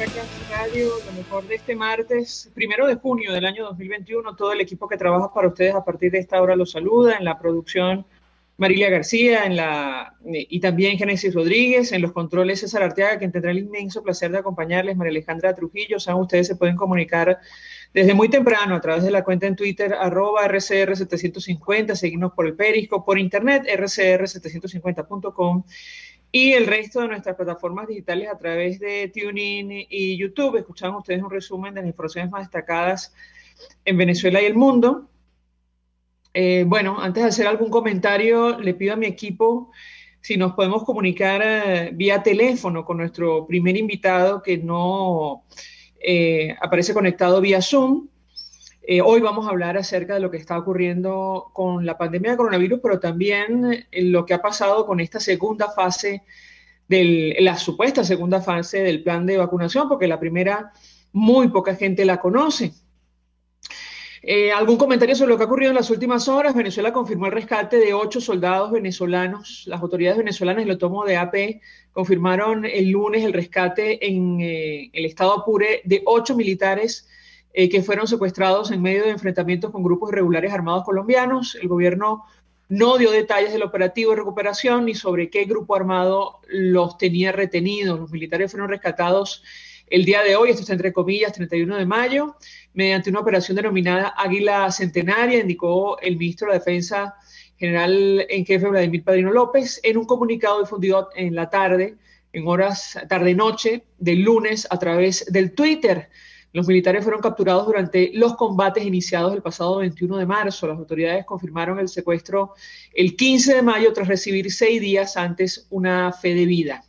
Caracas Radio, lo mejor de este martes, 1 de junio del año 2021. Todo el equipo que trabaja para ustedes a partir de esta hora los saluda. En la producción, Marilia García, y también Génesis Rodríguez, en los controles César Arteaga, quien tendrá el inmenso placer de acompañarles, María Alejandra Trujillo. Saben, ustedes se pueden comunicar desde muy temprano a través de la cuenta en Twitter, @RCR750, seguirnos por el Periscope, por internet, rcr750.com, y el resto de nuestras plataformas digitales a través de TuneIn y YouTube. Escuchan ustedes un resumen de las informaciones más destacadas en Venezuela y el mundo. Bueno, antes de hacer algún comentario, le pido a mi equipo si nos podemos comunicar vía teléfono con nuestro primer invitado que no aparece conectado vía Zoom. Hoy vamos a hablar acerca de lo que está ocurriendo con la pandemia de coronavirus, pero también lo que ha pasado con esta segunda fase, la supuesta segunda fase del plan de vacunación, porque la primera muy poca gente la conoce. ¿Algún comentario sobre lo que ha ocurrido en las últimas horas? Venezuela confirmó el rescate de 8 soldados venezolanos. Las autoridades venezolanas, y lo tomo de AP, confirmaron el lunes el rescate en el estado Apure de 8 militares que fueron secuestrados en medio de enfrentamientos con grupos irregulares armados colombianos. El gobierno no dio detalles del operativo de recuperación ni sobre qué grupo armado los tenía retenidos. Los militares fueron rescatados el día de hoy, esto está entre comillas, 31 de mayo, mediante una operación denominada Águila Centenaria, indicó el ministro de la Defensa, general en jefe Vladimir Padrino López, en un comunicado difundido en la tarde, en horas tarde-noche del lunes, a través del Twitter. Los militares fueron capturados durante los combates iniciados el pasado 21 de marzo. Las autoridades confirmaron el secuestro el 15 de mayo tras recibir 6 días antes una fe de vida.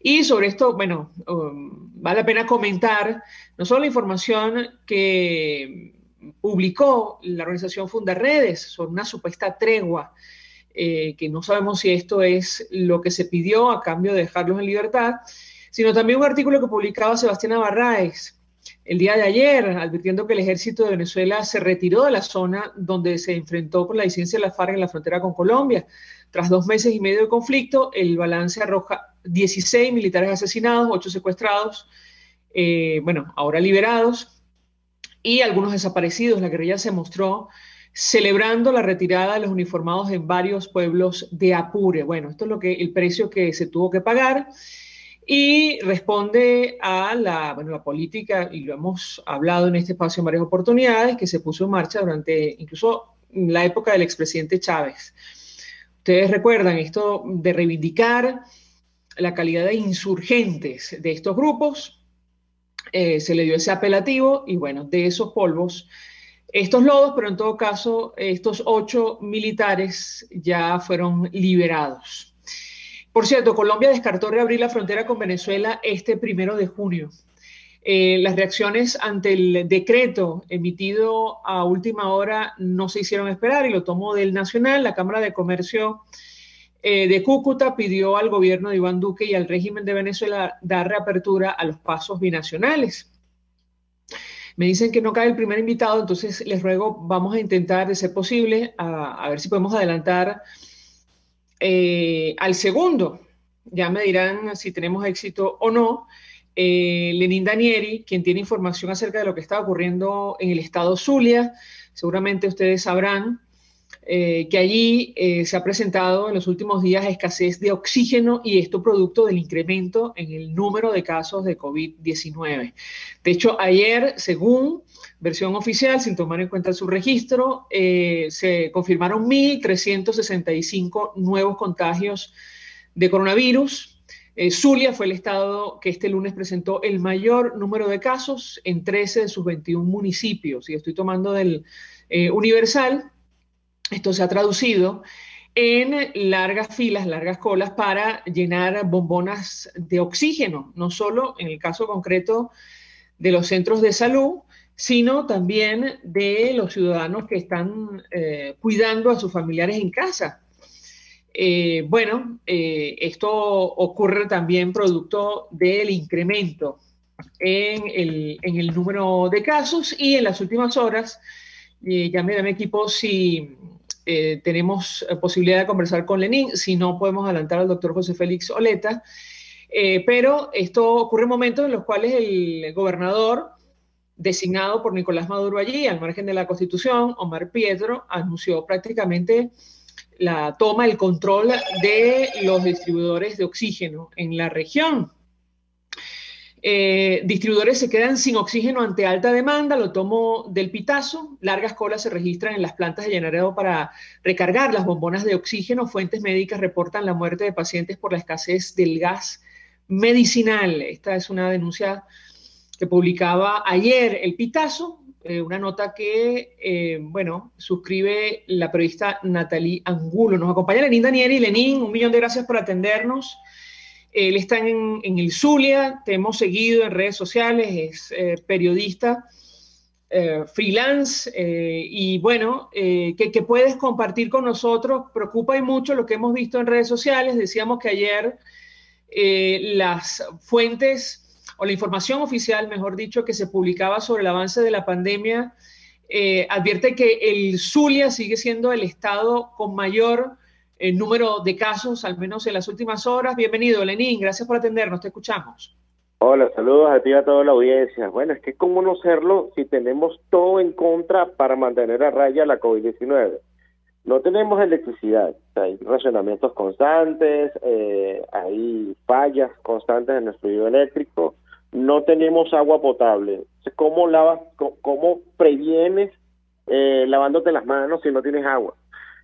Y sobre esto, bueno, vale la pena comentar no solo la información que publicó la organización Fundarredes sobre una supuesta tregua, que no sabemos si esto es lo que se pidió a cambio de dejarlos en libertad, sino también un artículo que publicaba Sebastián Barraez el día de ayer, advirtiendo que el ejército de Venezuela se retiró de la zona donde se enfrentó con la disidencia de la FARC en la frontera con Colombia. Tras 2 meses y medio de conflicto, el balance arroja 16 militares asesinados, 8 secuestrados, ahora liberados, y algunos desaparecidos. La guerrilla se mostró celebrando la retirada de los uniformados en varios pueblos de Apure. Bueno, esto es el precio que se tuvo que pagar. Y responde a la política, y lo hemos hablado en este espacio en varias oportunidades, que se puso en marcha durante incluso la época del expresidente Chávez. Ustedes recuerdan esto de reivindicar la calidad de insurgentes de estos grupos, se le dio ese apelativo, y bueno, de esos polvos, estos lodos, pero en todo caso, estos 8 militares ya fueron liberados. Por cierto, Colombia descartó reabrir la frontera con Venezuela este 1 de junio. Las reacciones ante el decreto emitido a última hora no se hicieron esperar, y lo tomo del Nacional. La Cámara de Comercio de Cúcuta pidió al gobierno de Iván Duque y al régimen de Venezuela dar reapertura a los pasos binacionales. Me dicen que no cae el primer invitado, entonces les ruego, vamos a intentar, de ser posible, a ver si podemos adelantar al segundo. Ya me dirán si tenemos éxito o no. Lenín Danieri, quien tiene información acerca de lo que está ocurriendo en el estado Zulia. Seguramente ustedes sabrán que allí se ha presentado en los últimos días escasez de oxígeno, y esto producto del incremento en el número de casos de COVID-19. De hecho, ayer, según versión oficial, sin tomar en cuenta su registro, se confirmaron 1.365 nuevos contagios de coronavirus. Zulia fue el estado que este lunes presentó el mayor número de casos en 13 de sus 21 municipios. Y estoy tomando del Universal. Esto se ha traducido en largas filas, largas colas para llenar bombonas de oxígeno, no solo en el caso concreto de los centros de salud, sino también de los ciudadanos que están cuidando a sus familiares en casa. Esto ocurre también producto del incremento en el número de casos, y en las últimas horas, ya me da mi equipo si tenemos posibilidad de conversar con Lenín. Si no, podemos adelantar al doctor José Félix Oleta. Pero esto ocurre en momentos en los cuales el gobernador, designado por Nicolás Maduro allí, al margen de la Constitución, Omar Pietro, anunció prácticamente la toma, el control de los distribuidores de oxígeno en la región. Distribuidores se quedan sin oxígeno ante alta demanda, lo tomo del pitazo, largas colas se registran en las plantas de llenadero para recargar las bombonas de oxígeno, fuentes médicas reportan la muerte de pacientes por la escasez del gas medicinal. Esta es una denuncia que publicaba ayer el Pitazo, una nota que, suscribe la periodista Natalie Angulo. Nos acompaña Lenín Danieri. Lenín, 1.000.000 de gracias por atendernos. Él está en el Zulia, te hemos seguido en redes sociales, es periodista, freelance, y bueno, que puedes compartir con nosotros. Preocupa y mucho lo que hemos visto en redes sociales. Decíamos que ayer las fuentes, o la información oficial, mejor dicho, que se publicaba sobre el avance de la pandemia, advierte que el Zulia sigue siendo el estado con mayor número de casos, al menos en las últimas horas. Bienvenido, Lenín, gracias por atendernos, te escuchamos. Hola, saludos a ti y a toda la audiencia. Bueno, es que cómo no serlo si tenemos todo en contra para mantener a raya la COVID-19. No tenemos electricidad, hay racionamientos constantes, hay fallas constantes en nuestro fluido eléctrico, no tenemos agua potable. ¿Cómo previenes lavándote las manos si no tienes agua?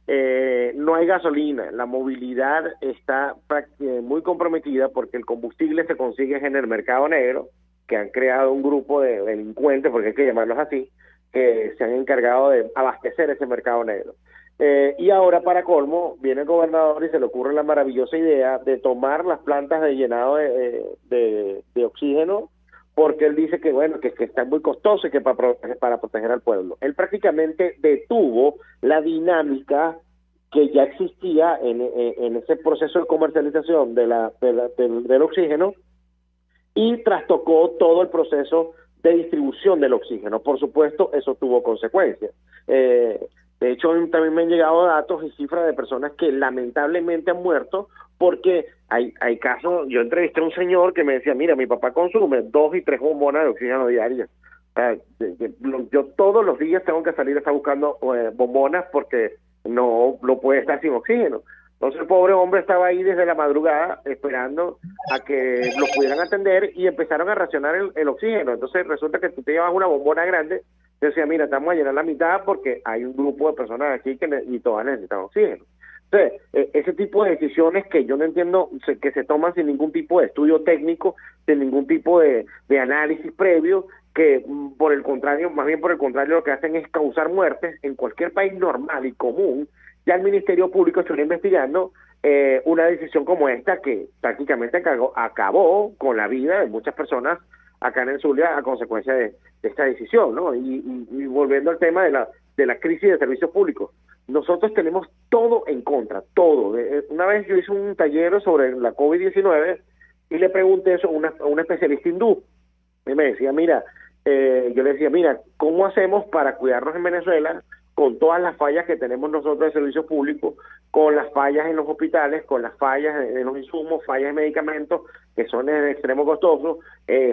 No hay gasolina, la movilidad está muy comprometida porque el combustible se consigue en el mercado negro, que han creado un grupo de delincuentes, porque hay que llamarlos así, que se han encargado de abastecer ese mercado negro. Y ahora, para colmo, viene el gobernador y se le ocurre la maravillosa idea de tomar las plantas de llenado de oxígeno, porque él dice que bueno, que está muy costoso y que para proteger al pueblo. Él prácticamente detuvo la dinámica que ya existía en ese proceso de comercialización del oxígeno, y trastocó todo el proceso de distribución del oxígeno. Por supuesto, eso tuvo consecuencias. De hecho, también me han llegado datos y cifras de personas que lamentablemente han muerto porque hay casos. Yo entrevisté a un señor que me decía, mira, mi papá consume 2 y 3 bombonas de oxígeno diarias. Yo todos los días tengo que salir a estar buscando bombonas porque no puede estar sin oxígeno. Entonces el pobre hombre estaba ahí desde la madrugada esperando a que lo pudieran atender y empezaron a racionar el oxígeno. Entonces resulta que tú te llevas una bombona grande. Yo decía, mira, estamos a llenar la mitad porque hay un grupo de personas aquí y todas necesitan oxígeno. Entonces, ese tipo de decisiones que yo no entiendo que se toman sin ningún tipo de estudio técnico, sin ningún tipo de análisis previo, que por el contrario, más bien por el contrario, lo que hacen es causar muertes en cualquier país normal y común. Ya el Ministerio Público estuvo investigando una decisión como esta que prácticamente acabó con la vida de muchas personas acá en el Zulia a consecuencia de esta decisión, ¿no? Y volviendo al tema de la crisis de servicios públicos, nosotros tenemos todo en contra, todo. Una vez yo hice un taller sobre la COVID-19 y le pregunté eso a una especialista hindú. Y me decía, mira, yo le decía, mira, ¿cómo hacemos para cuidarnos en Venezuela con todas las fallas que tenemos nosotros de servicios públicos, con las fallas en los hospitales, con las fallas en los insumos, fallas de medicamentos que son en extremo costosos,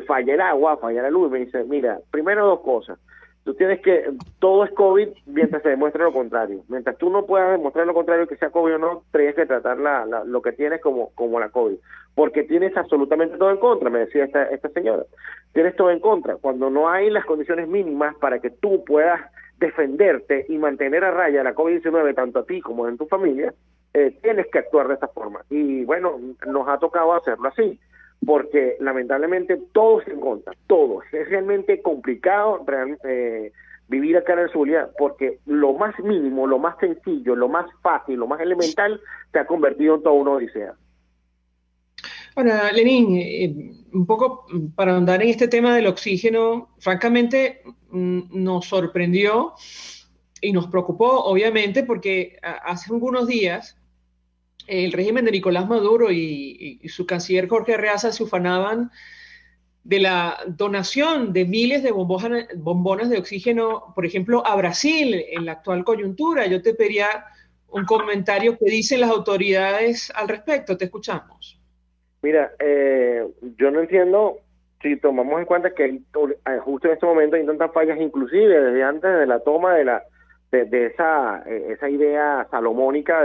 falla el agua, falla la luz? Y me dice, mira, primero 2 cosas. Tú tienes que, todo es COVID mientras se demuestre lo contrario. Mientras tú no puedas demostrar lo contrario, que sea COVID o no, tienes que tratar lo que tienes como la COVID. Porque tienes absolutamente todo en contra, me decía esta señora. Tienes todo en contra. Cuando no hay las condiciones mínimas para que tú puedas defenderte y mantener a raya la COVID-19, tanto a ti como en tu familia, tienes que actuar de esta forma. Y bueno, nos ha tocado hacerlo así, porque lamentablemente todo se en contra, todo. Es realmente complicado vivir acá en el Zulia, porque lo más mínimo, lo más sencillo, lo más fácil, lo más elemental, se ha convertido en toda una odisea. Ahora, Lenín, un poco para ahondar en este tema del oxígeno, francamente nos sorprendió y nos preocupó, obviamente, porque hace algunos días el régimen de Nicolás Maduro y su canciller Jorge Arreaza se ufanaban de la donación de miles de bombonas de oxígeno, por ejemplo, a Brasil en la actual coyuntura. Yo te pediría un comentario que dicen las autoridades al respecto. Te escuchamos. Mira, yo no entiendo si tomamos en cuenta que justo en este momento hay tantas fallas, inclusive desde antes de la toma de esa idea salomónica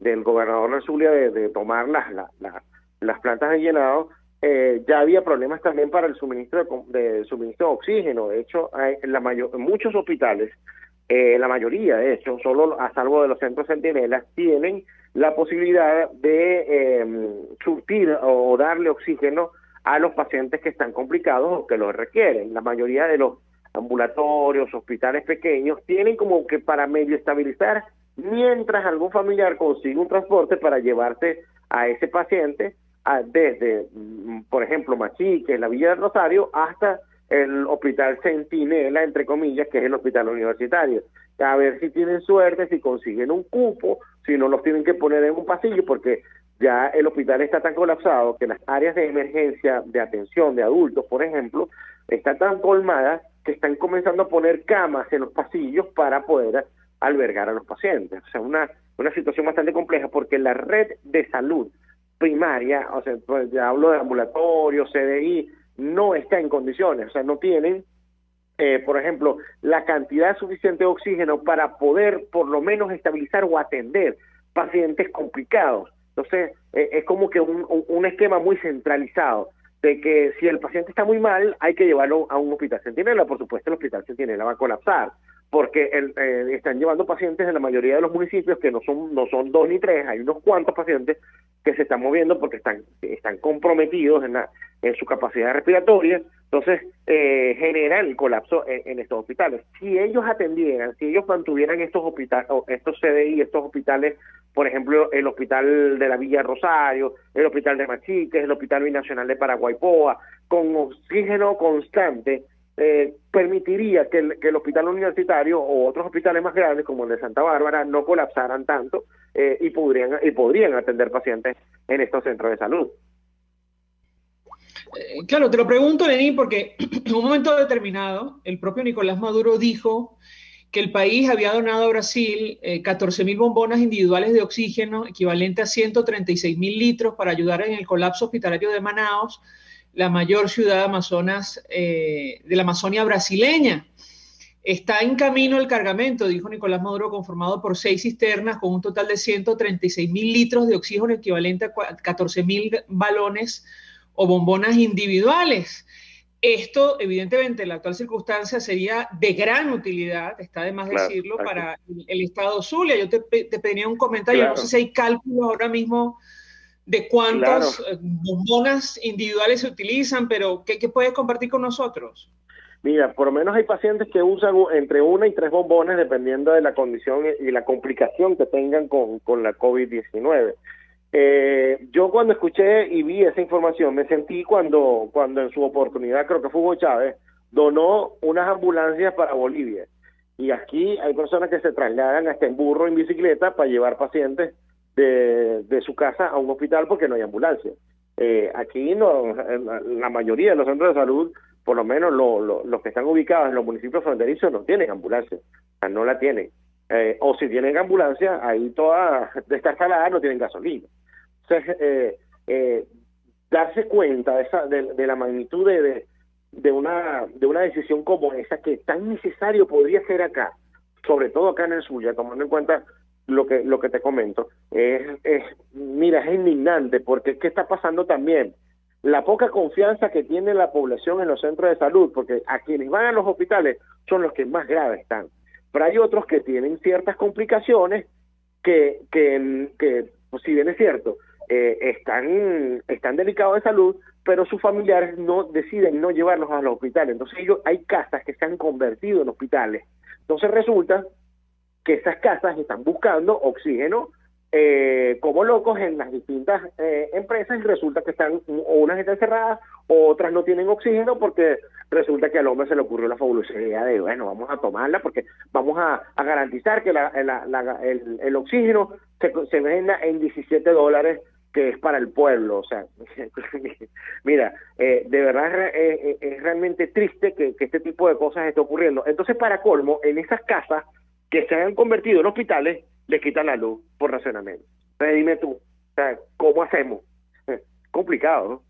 del gobernador de Zulia de tomar las plantas de llenado. Ya había problemas también para el suministro de suministro de oxígeno. De hecho, muchos hospitales, la mayoría, de hecho, solo a salvo de los centros centinelas, tienen la posibilidad de surtir o darle oxígeno a los pacientes que están complicados o que lo requieren. La mayoría de los ambulatorios, hospitales pequeños, tienen como que para medio estabilizar mientras algún familiar consigue un transporte para llevarse a ese paciente desde, por ejemplo, Machique, la Villa del Rosario, hasta el hospital Centinela, entre comillas, que es el hospital universitario. A ver si tienen suerte, si consiguen un cupo, si no los tienen que poner en un pasillo, porque ya el hospital está tan colapsado que las áreas de emergencia de atención de adultos, por ejemplo, están tan colmadas que están comenzando a poner camas en los pasillos para poder albergar a los pacientes. O sea, una situación bastante compleja, porque la red de salud primaria, o sea, pues ya hablo de ambulatorio, CDI, no está en condiciones, o sea, no tienen, por ejemplo, la cantidad suficiente de oxígeno para poder por lo menos estabilizar o atender pacientes complicados. Entonces, es como que un esquema muy centralizado, de que si el paciente está muy mal, hay que llevarlo a un hospital Centinela. Por supuesto, el hospital Centinela va a colapsar, porque están llevando pacientes en la mayoría de los municipios, que no son 2 ni 3, hay unos cuantos pacientes que se están moviendo porque están comprometidos en su capacidad respiratoria. Entonces genera el colapso en estos hospitales. Si ellos atendieran, si ellos mantuvieran estos hospitales, estos CDI, estos hospitales, por ejemplo, el hospital de la Villa Rosario, el hospital de Machiques, el hospital binacional de Paraguaypoa, con oxígeno constante, permitiría que el hospital universitario o otros hospitales más grandes como el de Santa Bárbara no colapsaran tanto, y podrían atender pacientes en estos centros de salud. Claro, te lo pregunto, Lenín, porque en un momento determinado el propio Nicolás Maduro dijo que el país había donado a Brasil 14.000 bombonas individuales de oxígeno, equivalente a 136.000 litros, para ayudar en el colapso hospitalario de Manaus, la mayor ciudad Amazonas, de la Amazonia brasileña. Está en camino el cargamento, dijo Nicolás Maduro, conformado por 6 cisternas con un total de 136.000 litros de oxígeno, equivalente a 14.000 balones o bombonas individuales. Esto, evidentemente, en la actual circunstancia sería de gran utilidad, está de más decirlo, claro, para el estado Zulia. Yo te pediría un comentario, claro. No sé si hay cálculos ahora mismo de cuántas bombonas individuales se utilizan, pero ¿qué puedes compartir con nosotros? Mira, por lo menos hay pacientes que usan entre 1 y 3 bombones dependiendo de la condición y la complicación que tengan con la COVID-19. Yo cuando escuché y vi esa información me sentí cuando en su oportunidad, creo que fue Hugo Chávez, donó unas ambulancias para Bolivia. Y aquí hay personas que se trasladan hasta en burro, en bicicleta, para llevar pacientes de su casa a un hospital porque no hay ambulancia. Aquí no, la mayoría de los centros de salud, por lo menos los que están ubicados en los municipios fronterizos, no tienen ambulancia, o sea, no la tienen. O si tienen ambulancia, ahí toda esta escalada no tienen gasolina. Entonces, darse cuenta de la magnitud de una decisión como esa, que tan necesario podría ser acá, sobre todo acá en el Zulia, tomando en cuenta lo que te comento, mira, es indignante, porque ¿qué está pasando también? La poca confianza que tiene la población en los centros de salud, porque a quienes van a los hospitales son los que más graves están. Pero hay otros que tienen ciertas complicaciones que pues, si bien es cierto, están delicados de salud, pero sus familiares deciden no llevarlos a los hospitales. Entonces hay casas que se han convertido en hospitales. Entonces resulta que esas casas están buscando oxígeno como locos en las distintas empresas, y resulta que unas están cerradas, otras no tienen oxígeno, porque resulta que al hombre se le ocurrió la fabulosa idea de, bueno, vamos a tomarla porque vamos a garantizar que el oxígeno se venda en $17, que es para el pueblo. O sea, mira, de verdad es realmente triste que este tipo de cosas esté ocurriendo. Entonces, para colmo, en esas casas que se han convertido en hospitales, les quitan la luz por racionamiento. Entonces, dime tú, o sea, ¿cómo hacemos? complicado, ¿no?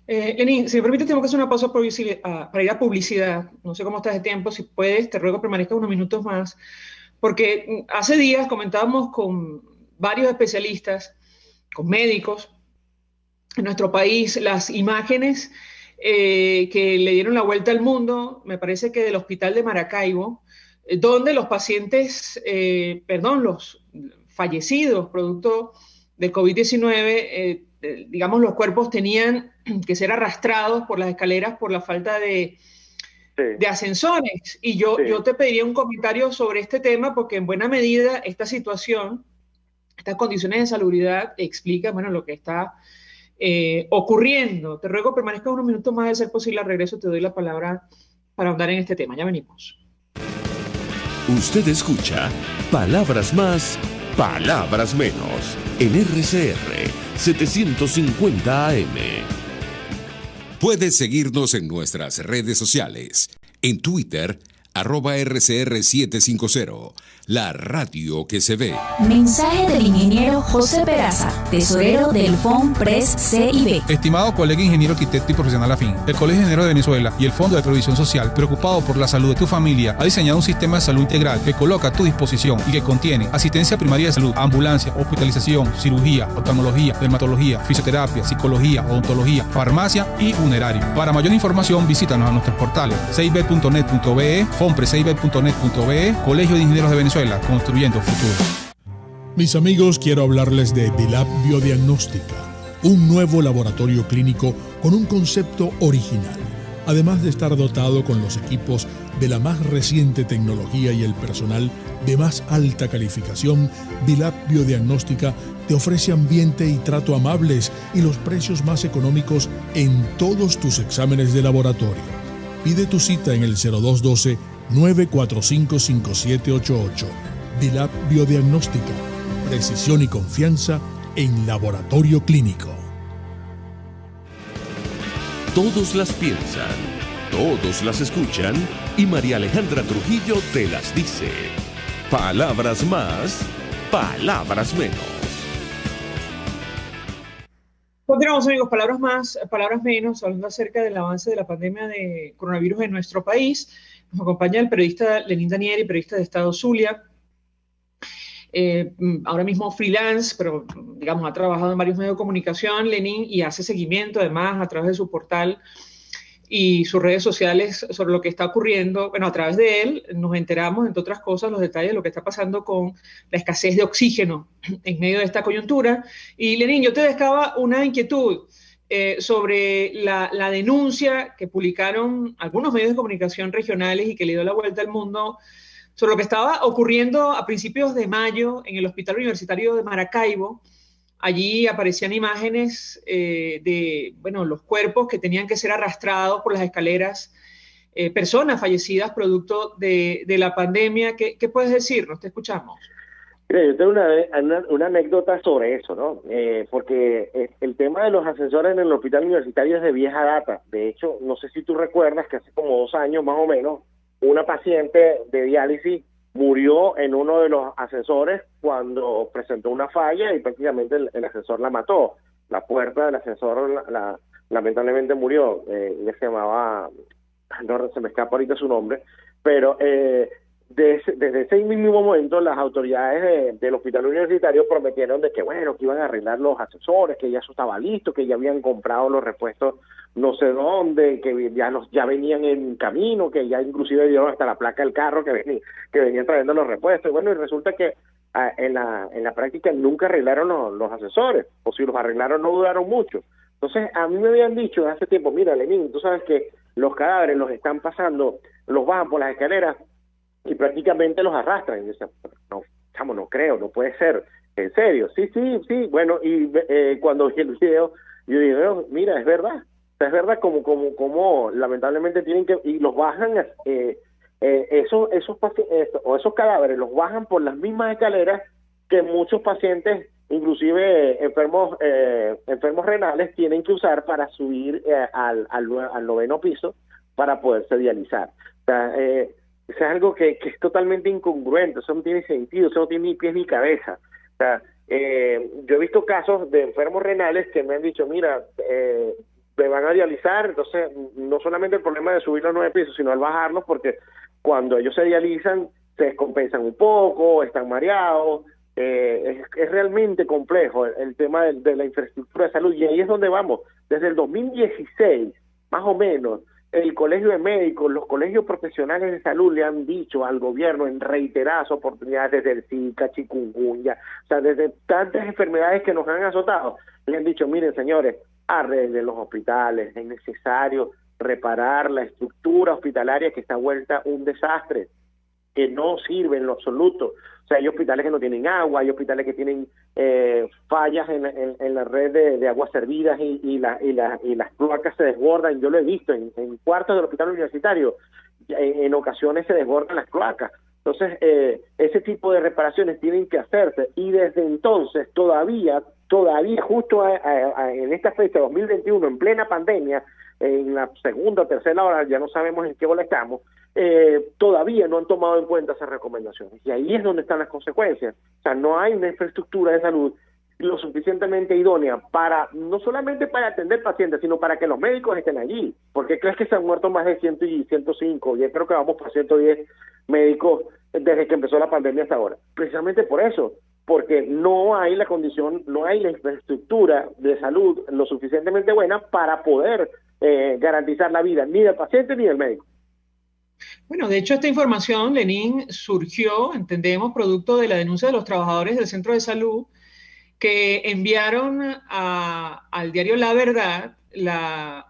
Lenín, si me permite, tengo que hacer una pausa para ir a publicidad. No sé cómo estás de tiempo, si puedes, te ruego permanezca unos minutos más, porque hace días comentábamos con varios especialistas, con médicos en nuestro país, las imágenes que le dieron la vuelta al mundo, me parece que del hospital de Maracaibo, donde los pacientes, los fallecidos producto del COVID-19, digamos, los cuerpos tenían que ser arrastrados por las escaleras por la falta Sí, de ascensores. Y yo, sí. yo te pediría un comentario sobre este tema, porque en buena medida esta situación, estas condiciones de salubridad explican, bueno, lo que está ocurriendo. Te ruego permanezca unos minutos más, de ser posible. Al regreso te doy la palabra para ahondar en este tema. Ya venimos. Usted escucha Palabras Más, Palabras Menos en RCR 750 AM. Puedes seguirnos en nuestras redes sociales. En Twitter, @RCR750, la radio que se ve. Mensaje del ingeniero José Peraza, tesorero del FONPRES CIB. Estimado colega ingeniero, arquitecto y profesional afín, el Colegio de Ingenieros de Venezuela y el Fondo de Previsión Social, preocupado por la salud de tu familia, ha diseñado un sistema de salud integral que coloca a tu disposición y que contiene asistencia primaria de salud, ambulancia, hospitalización, cirugía, oftalmología, dermatología, fisioterapia, psicología, odontología, farmacia y funerario. Para mayor información, visítanos a nuestros portales cib.net.be, fonprescib.net.be, Colegio de Ingenieros de Venezuela, construyendo futuro. Mis amigos, quiero hablarles de Dilab Biodiagnóstica, un nuevo laboratorio clínico con un concepto original. Además de estar dotado con los equipos de la más reciente tecnología y el personal de más alta calificación, Dilab Biodiagnóstica te ofrece ambiente y trato amables y los precios más económicos en todos tus exámenes de laboratorio. Pide tu cita en el 0212-945-5788. Dilab Biodiagnóstica, precisión y confianza en laboratorio clínico. Todos las piensan, todos las escuchan y María Alejandra Trujillo te las dice. Palabras más, palabras menos. Continuamos, amigos, palabras más, palabras menos, hablando acerca del avance de la pandemia de coronavirus en nuestro país. Nos acompaña el periodista Lenín Danieri, periodista de Estado Zulia, ahora mismo freelance, pero digamos ha trabajado en varios medios de comunicación, Lenín, y hace seguimiento además a través de su portal y sus redes sociales sobre lo que está ocurriendo. Bueno, a través de él nos enteramos, entre otras cosas, los detalles de lo que está pasando con la escasez de oxígeno en medio de esta coyuntura. Y Lenín, yo te dejaba una inquietud sobre la denuncia que publicaron algunos medios de comunicación regionales y que le dio la vuelta al mundo sobre lo que estaba ocurriendo a principios de mayo en el Hospital Universitario de Maracaibo. Allí aparecían imágenes de los cuerpos que tenían que ser arrastrados por las escaleras, personas fallecidas producto de la pandemia. ¿Qué puedes decirnos? Te escuchamos. Mira, yo tengo una anécdota sobre eso, ¿no? Porque el tema de los ascensores en el hospital universitario es de vieja data. De hecho, no sé si tú recuerdas que hace como 2 años más o menos, una paciente de diálisis murió en uno de los ascensores cuando presentó una falla y prácticamente el ascensor la mató. La puerta del ascensor lamentablemente murió. Ella se llamaba, no se me escapa ahorita su nombre, pero desde ese mismo momento las autoridades del hospital universitario prometieron de que que iban a arreglar los ascensores, que ya eso estaba listo, que ya habían comprado los repuestos no sé dónde, que ya venían en camino, que ya inclusive dieron hasta la placa del carro que venían trayendo los repuestos. Y resulta que en la práctica nunca arreglaron los ascensores, o si los arreglaron no duraron mucho. Entonces a mí me habían dicho hace tiempo, mira Lenín, tú sabes que los cadáveres los están pasando, los bajan por las escaleras y prácticamente los arrastran. Y yo decía, no, chamo, no creo, no puede ser, en serio, sí, bueno, y cuando vi el video, yo digo, mira, es verdad como lamentablemente tienen que, y los bajan, esos cadáveres los bajan por las mismas escaleras que muchos pacientes, inclusive enfermos renales, tienen que usar para subir al 9º piso para poderse dializar. O sea, es algo que es totalmente incongruente, eso no tiene sentido, eso no tiene ni pies ni cabeza. O sea, Yo he visto casos de enfermos renales que me han dicho, mira, me van a dializar, entonces no solamente el problema de subir los 9 pisos, sino al bajarlos, porque cuando ellos se dializan, se descompensan un poco, están mareados. Es realmente complejo el tema de la infraestructura de salud, y ahí es donde vamos. Desde el 2016, más o menos, el Colegio de Médicos, los colegios profesionales de salud le han dicho al gobierno en reiteradas oportunidades, desde el Zika, chikungunya, o sea, desde tantas enfermedades que nos han azotado, le han dicho, miren señores, arreglen los hospitales, es necesario reparar la estructura hospitalaria que está vuelta un desastre, que no sirve en lo absoluto. O sea, hay hospitales que no tienen agua, hay hospitales que tienen fallas en la red de aguas servidas y las cloacas se desbordan. Yo lo he visto en cuartos del hospital universitario, en ocasiones se desbordan las cloacas. Entonces, ese tipo de reparaciones tienen que hacerse, y desde entonces todavía justo en esta fecha 2021, en plena pandemia, en la segunda o tercera hora, ya no sabemos en qué ola estamos, todavía no han tomado en cuenta esas recomendaciones, y ahí es donde están las consecuencias. O sea, no hay una infraestructura de salud lo suficientemente idónea para, no solamente para atender pacientes, sino para que los médicos estén allí. ¿Por qué crees que se han muerto más de 100 y 105? Yo creo que vamos por 110 médicos desde que empezó la pandemia hasta ahora. Precisamente por eso, porque no hay la condición, no hay la infraestructura de salud lo suficientemente buena para poder garantizar la vida ni del paciente ni del médico. Bueno, de hecho, esta información, Lenín, surgió, entendemos, producto de la denuncia de los trabajadores del centro de salud que enviaron al diario La Verdad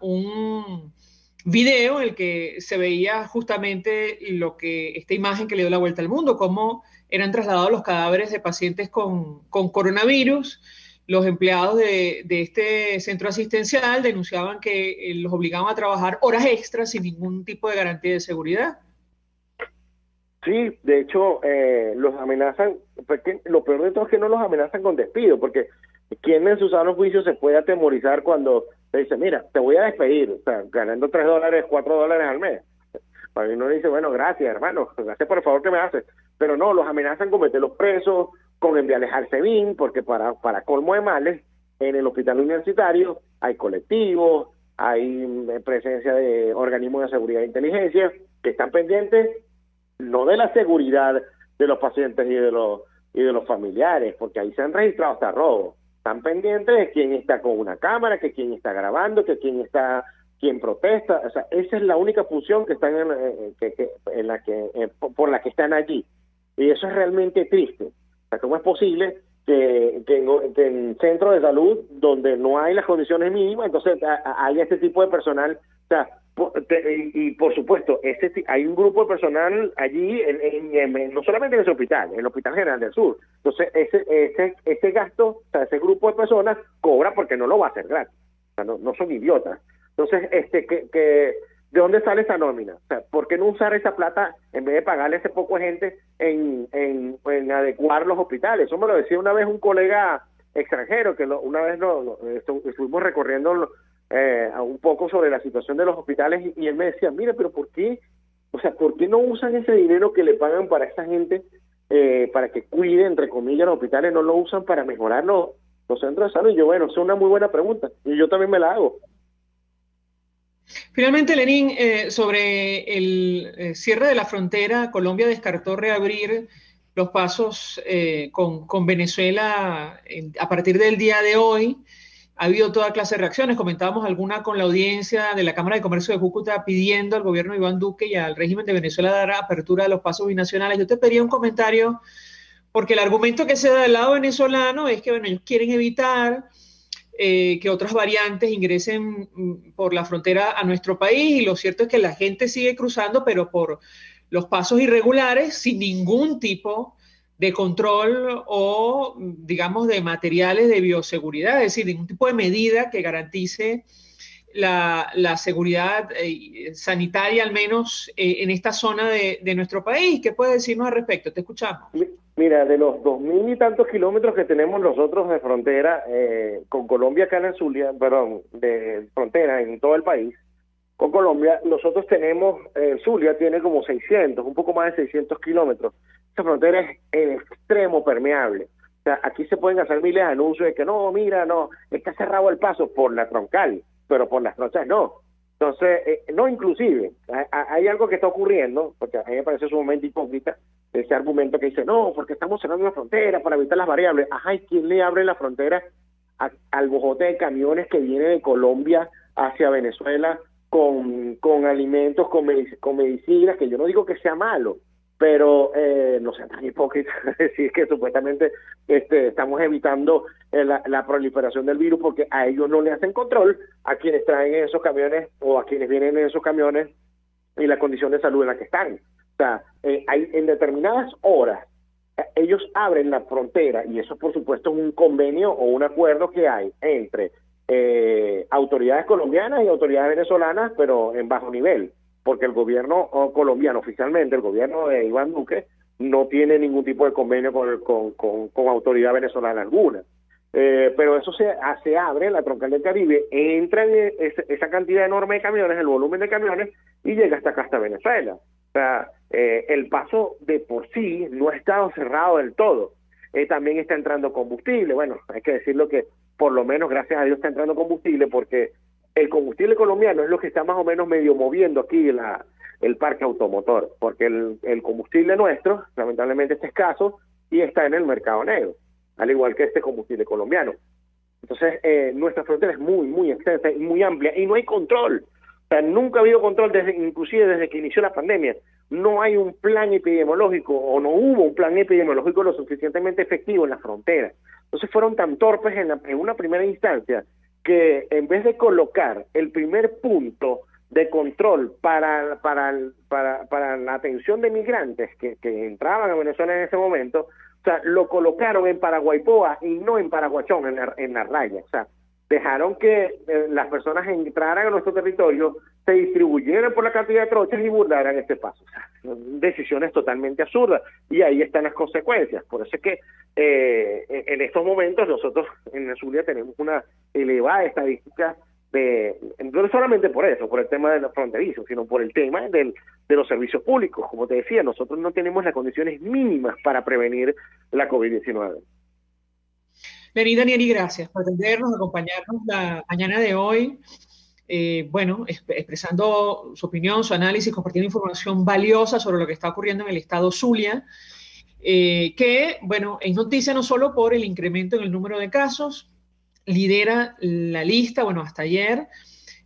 un video en el que se veía justamente esta imagen que le dio la vuelta al mundo, cómo eran trasladados los cadáveres de pacientes con coronavirus. Los empleados de este centro asistencial denunciaban que los obligaban a trabajar horas extras sin ningún tipo de garantía de seguridad. Sí, de hecho, los amenazan, porque lo peor de todo es que no los amenazan con despido, porque ¿quién en su sano juicio se puede atemorizar cuando te dice, mira, te voy a despedir, o sea, ganando $3, $4 al mes? Para mí uno dice, bueno, gracias, hermano, gracias por el favor que me haces. Pero no, los amenazan con meterlos presos, con enviarles al SEBIN, porque para colmo de males, en el hospital universitario hay colectivos, hay presencia de organismos de seguridad e inteligencia que están pendientes no de la seguridad de los pacientes y de los familiares, porque ahí se han registrado hasta robos. Están pendientes de quién está con una cámara, que quién está grabando, que quién protesta. O sea, esa es la única función que están por la que están allí. Y eso es realmente triste. O sea, ¿cómo es posible que en centros de salud donde no hay las condiciones mínimas, entonces hay este tipo de personal? O sea, y por supuesto, hay un grupo de personal allí, no solamente en ese hospital, en el Hospital General del Sur. Entonces, ese gasto, o sea, ese grupo de personas cobra porque no lo va a hacer gratis. O sea, no son idiotas. Entonces, ¿de dónde sale esa nómina? O sea, ¿por qué no usar esa plata en vez de pagarle a ese poco de gente en adecuar los hospitales? Eso me lo decía una vez un colega extranjero, que una vez estuvimos recorriendo un poco sobre la situación de los hospitales, y él me decía, mira, pero ¿por qué? O sea, ¿por qué no usan ese dinero que le pagan para esa gente para que cuide, entre comillas, los hospitales? No lo usan para mejorar los centros de salud. Y yo, bueno, es una muy buena pregunta, y yo también me la hago. Finalmente, Lenín, sobre el cierre de la frontera, Colombia descartó reabrir los pasos con Venezuela a partir del día de hoy. Ha habido toda clase de reacciones, comentábamos alguna con la audiencia de la Cámara de Comercio de Cúcuta pidiendo al gobierno de Iván Duque y al régimen de Venezuela dar apertura a los pasos binacionales. Yo te pediría un comentario, porque el argumento que se da del lado venezolano es que, bueno, ellos quieren evitar que otras variantes ingresen por la frontera a nuestro país, y lo cierto es que la gente sigue cruzando, pero por los pasos irregulares, sin ningún tipo de control o, digamos, de materiales de bioseguridad, es decir, ningún tipo de medida que garantice la seguridad sanitaria, al menos en esta zona de nuestro país. ¿Qué puedes decirnos al respecto? Te escuchamos. Mira, de los 2.000 y tantos kilómetros que tenemos nosotros de frontera con Colombia, acá en el Zulia, de frontera en todo el país, con Colombia, nosotros tenemos, Zulia tiene como 600, un poco más de 600 kilómetros. Esta frontera es en extremo permeable. O O sea, aquí se pueden hacer miles de anuncios de que no, mira, no, está cerrado el paso por la troncal, pero por las trochas no. Entonces, no, inclusive, hay algo que está ocurriendo, porque a mí me parece sumamente hipócrita ese argumento que dice, no, porque estamos cerrando la frontera para evitar las variables. Ajá, ¿y quién le abre la frontera al bojote de camiones que viene de Colombia hacia Venezuela con alimentos, con medicinas, que yo no digo que sea malo, pero no sea tan hipócrita decir que supuestamente estamos evitando la proliferación del virus porque a ellos no le hacen control a quienes traen esos camiones o a quienes vienen en esos camiones y la condición de salud en la que están. O sea, hay en determinadas horas ellos abren la frontera y eso por supuesto es un convenio o un acuerdo que hay entre autoridades colombianas y autoridades venezolanas, pero en bajo nivel, porque el gobierno colombiano oficialmente, el gobierno de Iván Duque, no tiene ningún tipo de convenio con autoridad venezolana alguna. Pero eso se abre, la troncal del Caribe, entra en esa cantidad enorme de camiones, el volumen de camiones, y llega hasta acá, hasta Venezuela. O sea, el paso de por sí no ha estado cerrado del todo. También está entrando combustible. Bueno, hay que decirlo que por lo menos, gracias a Dios, está entrando combustible porque el combustible colombiano es lo que está más o menos medio moviendo aquí el parque automotor, porque el combustible nuestro, lamentablemente, está escaso y está en el mercado negro, al igual que este combustible colombiano. Entonces, nuestra frontera es muy, muy extensa y muy amplia y no hay control. O sea, nunca ha habido control, inclusive desde que inició la pandemia. No hay un plan epidemiológico o no hubo un plan epidemiológico lo suficientemente efectivo en la frontera. Entonces fueron tan torpes en una primera instancia que en vez de colocar el primer punto de control para la atención de migrantes que entraban a Venezuela en ese momento, o sea, lo colocaron en Paraguaypoa y no en Paraguachón, en la raya. O sea, dejaron que las personas entraran a nuestro territorio, se distribuyeran por la cantidad de trochas y burlaran este paso. O sea, son decisiones totalmente absurdas y ahí están las consecuencias. Por eso es que en estos momentos nosotros en el Zulia tenemos una elevada estadística no solamente por eso, por el tema de los fronterizos, sino por el tema de los servicios públicos. Como te decía, nosotros no tenemos las condiciones mínimas para prevenir la COVID-19. Lenín Danieli, gracias por atendernos, acompañarnos la mañana de hoy. Expresando su opinión, su análisis, compartiendo información valiosa sobre lo que está ocurriendo en el estado Zulia, que, es noticia no solo por el incremento en el número de casos, lidera la lista, hasta ayer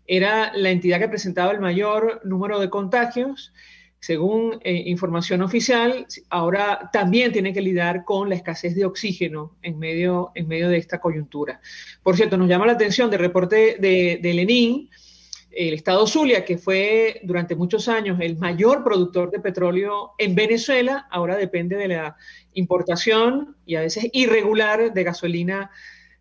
era la entidad que presentaba el mayor número de contagios, según información oficial. Ahora también tiene que lidiar con la escasez de oxígeno en medio de esta coyuntura. Por cierto, nos llama la atención del reporte de Lenín, el estado Zulia, que fue durante muchos años el mayor productor de petróleo en Venezuela, ahora depende de la importación y a veces irregular de gasolina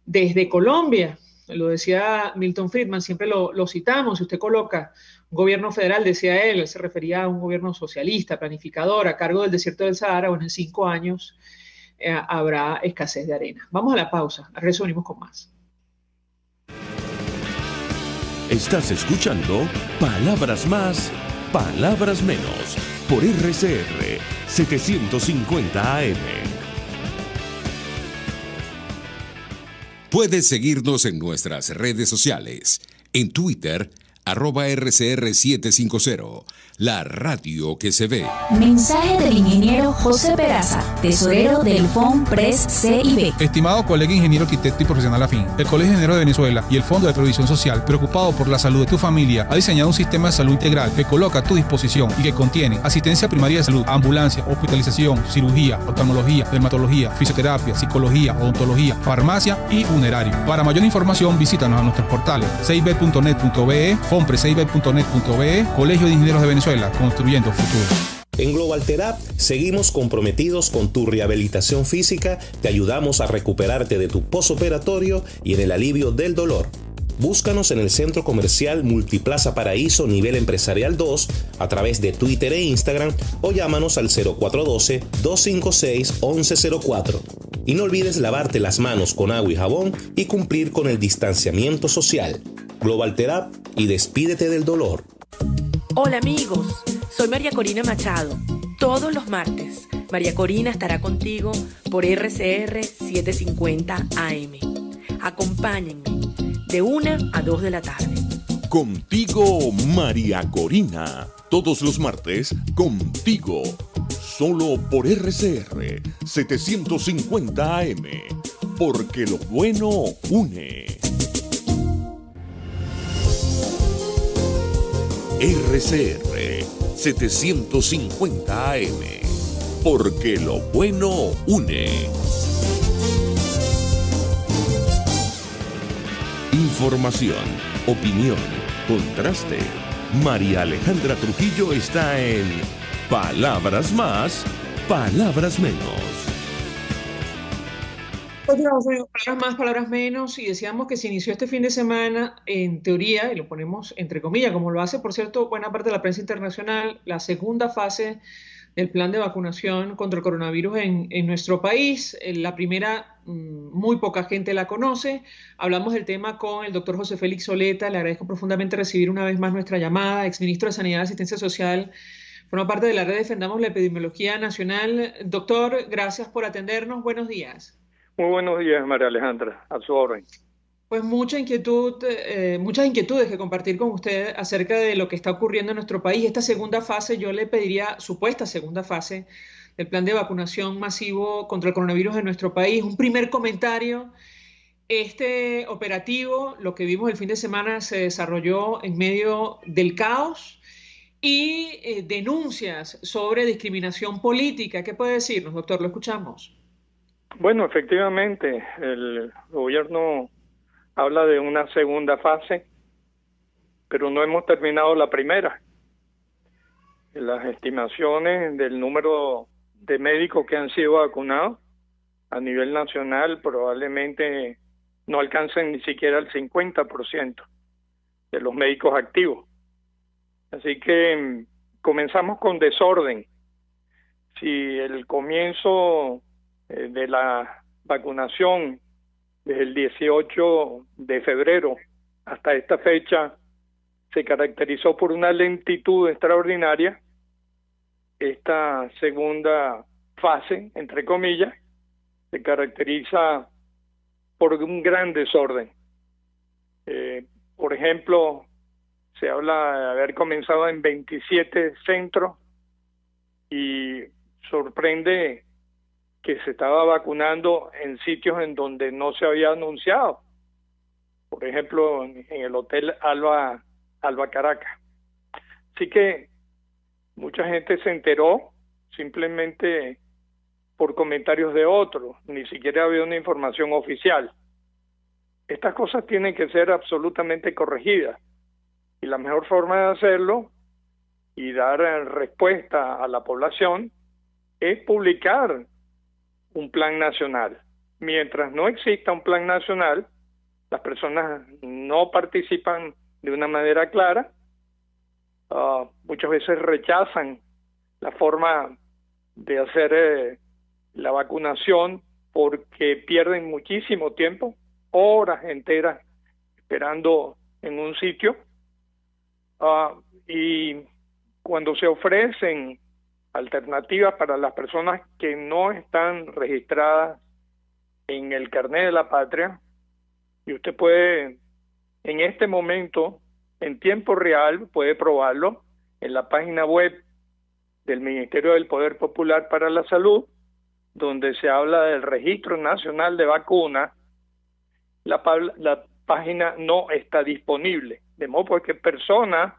desde Colombia. Lo decía Milton Friedman, siempre lo citamos. Si usted coloca un gobierno federal, decía él se refería a un gobierno socialista, planificador, a cargo del desierto del Sahara, en 5 años habrá escasez de arena. Vamos a la pausa, a regreso venimos con más. Estás escuchando Palabras Más, Palabras Menos, por RCR 750 AM. Puedes seguirnos en nuestras redes sociales. En Twitter, @RCR750, la radio que se ve. Mensaje del ingeniero José Peraza, tesorero del FOMPRES CIB. Estimado colega ingeniero arquitecto y profesional afín, el Colegio de Ingenieros de Venezuela y el Fondo de Previsión Social, preocupado por la salud de tu familia, ha diseñado un sistema de salud integral que coloca a tu disposición y que contiene asistencia primaria de salud, ambulancia, hospitalización, cirugía, oftalmología, dermatología, fisioterapia, psicología, odontología, farmacia y funerario. Para mayor información, visítanos a nuestros portales cib.net.be, FOMPRESCIB.net.be, Colegio de Ingenieros de Venezuela, construyendo futuro. En Global Therap seguimos comprometidos con tu rehabilitación física, te ayudamos a recuperarte de tu posoperatorio y en el alivio del dolor. Búscanos en el Centro Comercial Multiplaza Paraíso Nivel Empresarial 2 a través de Twitter e Instagram o llámanos al 0412-256-1104. Y no olvides lavarte las manos con agua y jabón y cumplir con el distanciamiento social. Global Therap y despídete del dolor. Hola amigos, soy María Corina Machado. Todos los martes María Corina estará contigo por RCR 750 AM. Acompáñenme de 1 a 2 de la tarde. Contigo, María Corina. Todos los martes, contigo. Solo por RCR 750 AM. Porque lo bueno une. RCR 750 AM. Porque lo bueno une. Información, opinión, contraste. María Alejandra Trujillo está en Palabras Más, Palabras Menos. Palabras más, palabras menos, y decíamos que se inició este fin de semana, en teoría, y lo ponemos entre comillas, como lo hace, por cierto, buena parte de la prensa internacional, la segunda fase del plan de vacunación contra el coronavirus en nuestro país. La primera, muy poca gente la conoce. Hablamos del tema con el doctor José Félix Soleta. Le agradezco profundamente recibir una vez más nuestra llamada. Exministro de Sanidad y Asistencia Social, forma parte de la red Defendamos la Epidemiología Nacional. Doctor, gracias por atendernos. Buenos días. Muy buenos días, María Alejandra. A su orden. Pues muchas inquietudes que compartir con usted acerca de lo que está ocurriendo en nuestro país. Esta segunda fase, yo le pediría, supuesta segunda fase del plan de vacunación masivo contra el coronavirus en nuestro país. Un primer comentario. Este operativo, lo que vimos el fin de semana, se desarrolló en medio del caos y denuncias sobre discriminación política. ¿Qué puede decirnos, doctor? Lo escuchamos. Bueno, efectivamente, el gobierno habla de una segunda fase, pero no hemos terminado la primera. Las estimaciones del número de médicos que han sido vacunados a nivel nacional probablemente no alcancen ni siquiera el 50% de los médicos activos. Así que comenzamos con desorden. Si el comienzo de la vacunación desde el 18 de febrero hasta esta fecha se caracterizó por una lentitud extraordinaria, esta segunda fase, entre comillas, se caracteriza por un gran desorden. Por ejemplo, se habla de haber comenzado en 27 centros y sorprende que se estaba vacunando en sitios en donde no se había anunciado. Por ejemplo, en el Hotel Alba Caracas. Así que mucha gente se enteró simplemente por comentarios de otros, ni siquiera había una información oficial. Estas cosas tienen que ser absolutamente corregidas y la mejor forma de hacerlo y dar respuesta a la población es publicar un plan nacional. Mientras no exista un plan nacional, las personas no participan de una manera clara, muchas veces rechazan la forma de hacer la vacunación porque pierden muchísimo tiempo, horas enteras esperando en un sitio, y cuando se ofrecen alternativas para las personas que no están registradas en el carnet de la patria, y usted puede en este momento, en tiempo real, puede probarlo en la página web del Ministerio del Poder Popular para la Salud, donde se habla del Registro Nacional de Vacunas. La página no está disponible, de modo que personas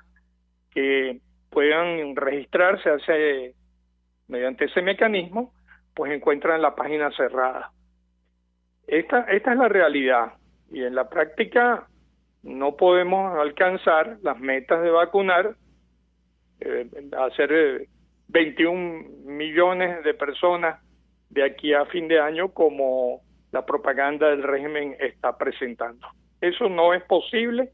que puedan registrarse mediante ese mecanismo, pues encuentran la página cerrada. Esta es la realidad, y en la práctica no podemos alcanzar las metas de vacunar, hacer 21 millones de personas de aquí a fin de año como la propaganda del régimen está presentando. Eso no es posible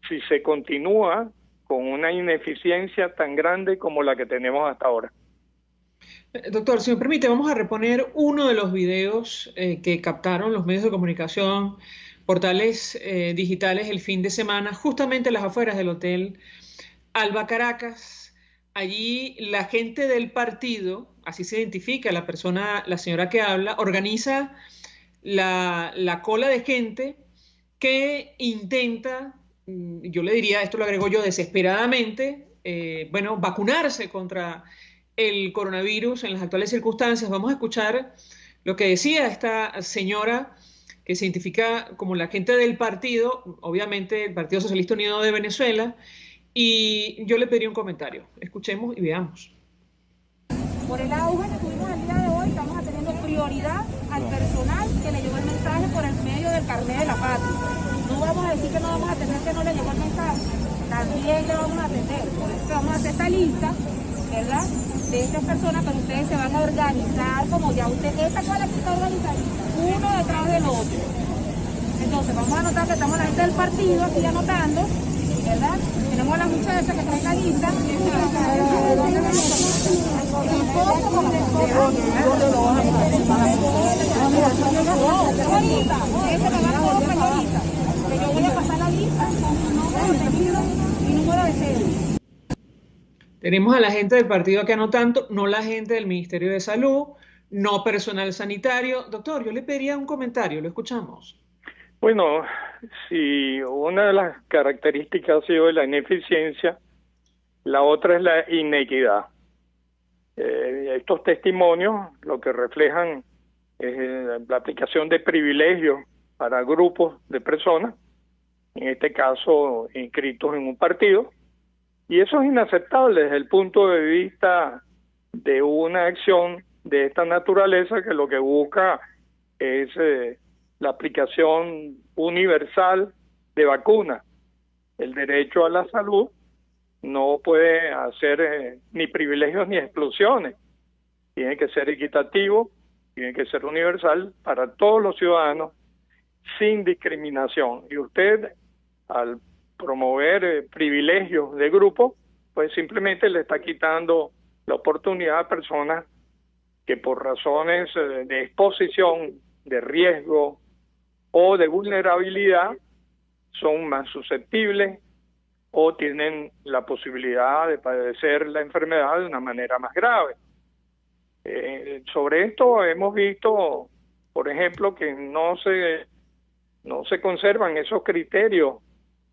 si se continúa con una ineficiencia tan grande como la que tenemos hasta ahora. Doctor, si me permite, vamos a reponer uno de los videos que captaron los medios de comunicación, portales digitales el fin de semana, justamente a las afueras del Hotel Alba Caracas. Allí la gente del partido así se identifica la persona, la señora que habla, organiza la cola de gente que intenta, yo le diría, esto lo agrego yo, desesperadamente, vacunarse contra el coronavirus en las actuales circunstancias. Vamos a escuchar lo que decía esta señora que se identifica como la gente del partido, obviamente el Partido Socialista Unido de Venezuela, y yo le pediría un comentario. Escuchemos y veamos. Por el auge que tuvimos el día de hoy, estamos teniendo prioridad al personal que le llegó el mensaje por el medio del carnet de la patria. No vamos a decir que no vamos a atender que no le llegó el mensaje, también le vamos a atender. Por eso vamos a hacer esta lista, ¿verdad?, de estas personas, pero ustedes se van a organizar como ya esta cola que está organizadita, uno detrás del otro. Entonces vamos a anotar que estamos la gente del partido aquí anotando, ¿verdad? Tenemos a las muchachas que traen la lista. Yo voy a pasar la lista con su nombre, apellido y número de cédula. Tenemos a la gente del partido aquí anotando, no la gente del Ministerio de Salud, no personal sanitario. Doctor, yo le pediría un comentario, lo escuchamos. Bueno, si una de las características ha sido la ineficiencia, la otra es la inequidad. Estos testimonios lo que reflejan es la aplicación de privilegios para grupos de personas, en este caso inscritos en un partido, y eso es inaceptable desde el punto de vista de una acción de esta naturaleza que lo que busca es la aplicación universal de vacunas. El derecho a la salud no puede hacer ni privilegios ni exclusiones. Tiene que ser equitativo, tiene que ser universal para todos los ciudadanos sin discriminación. Y usted, al promover privilegios de grupo, pues simplemente le está quitando la oportunidad a personas que por razones de exposición, de riesgo o de vulnerabilidad son más susceptibles o tienen la posibilidad de padecer la enfermedad de una manera más grave. Sobre esto hemos visto, por ejemplo, que no se conservan esos criterios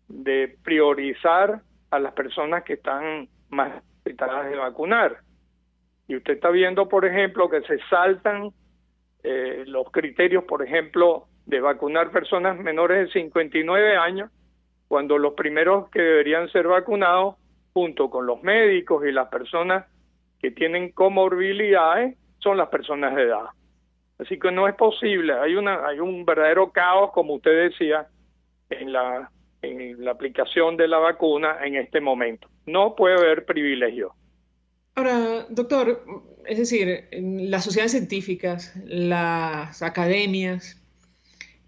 de priorizar a las personas que están más necesitadas de vacunar. Y usted está viendo, por ejemplo, que se saltan los criterios, por ejemplo, de vacunar personas menores de 59 años, cuando los primeros que deberían ser vacunados, junto con los médicos y las personas que tienen comorbilidades, son las personas de edad. Así que no es posible, hay un verdadero caos, como usted decía, en la aplicación de la vacuna en este momento. No puede haber privilegio. Ahora, doctor, es decir, las sociedades científicas, las academias,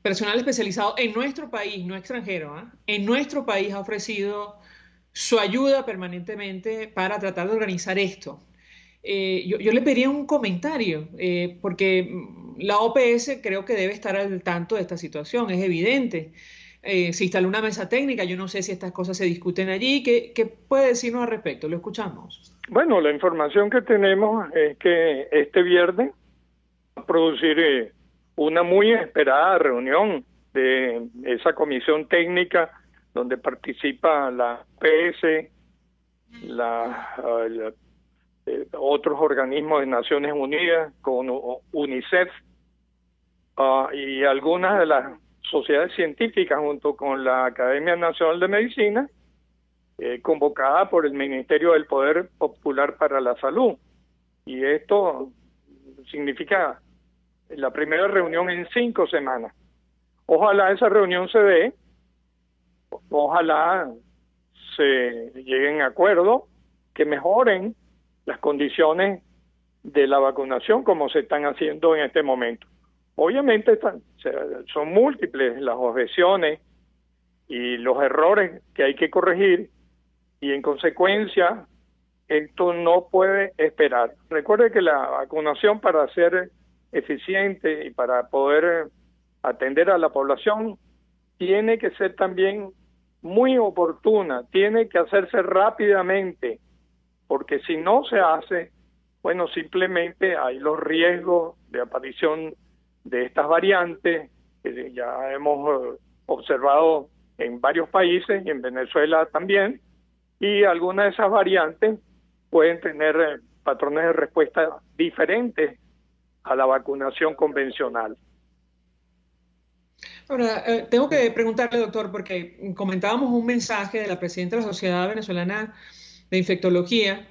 personal especializado en nuestro país, no extranjero, en nuestro país ha ofrecido su ayuda permanentemente para tratar de organizar esto. Yo le pediría un comentario, porque la OPS creo que debe estar al tanto de esta situación, es evidente. Se instaló una mesa técnica, yo no sé si estas cosas se discuten allí. ¿Qué puede decirnos al respecto? Lo escuchamos. Bueno, la información que tenemos es que este viernes va a producir una muy esperada reunión de esa comisión técnica donde participa la PS, otros organismos de Naciones Unidas, con UNICEF y algunas de las sociedades científicas junto con la Academia Nacional de Medicina, convocada por el Ministerio del Poder Popular para la Salud. Y esto significa la primera reunión en 5 semanas. Ojalá esa reunión se dé, ojalá se lleguen a acuerdo que mejoren las condiciones de la vacunación como se están haciendo en este momento. Obviamente son múltiples las objeciones y los errores que hay que corregir, y en consecuencia esto no puede esperar. Recuerde que la vacunación, para ser eficiente y para poder atender a la población, tiene que ser también muy oportuna, tiene que hacerse rápidamente, porque si no se hace, bueno, simplemente hay los riesgos de aparición de estas variantes que ya hemos observado en varios países y en Venezuela también, y algunas de esas variantes pueden tener patrones de respuesta diferentes a la vacunación convencional. Ahora, tengo que preguntarle, doctor, porque comentábamos un mensaje de la presidenta de la Sociedad Venezolana de Infectología.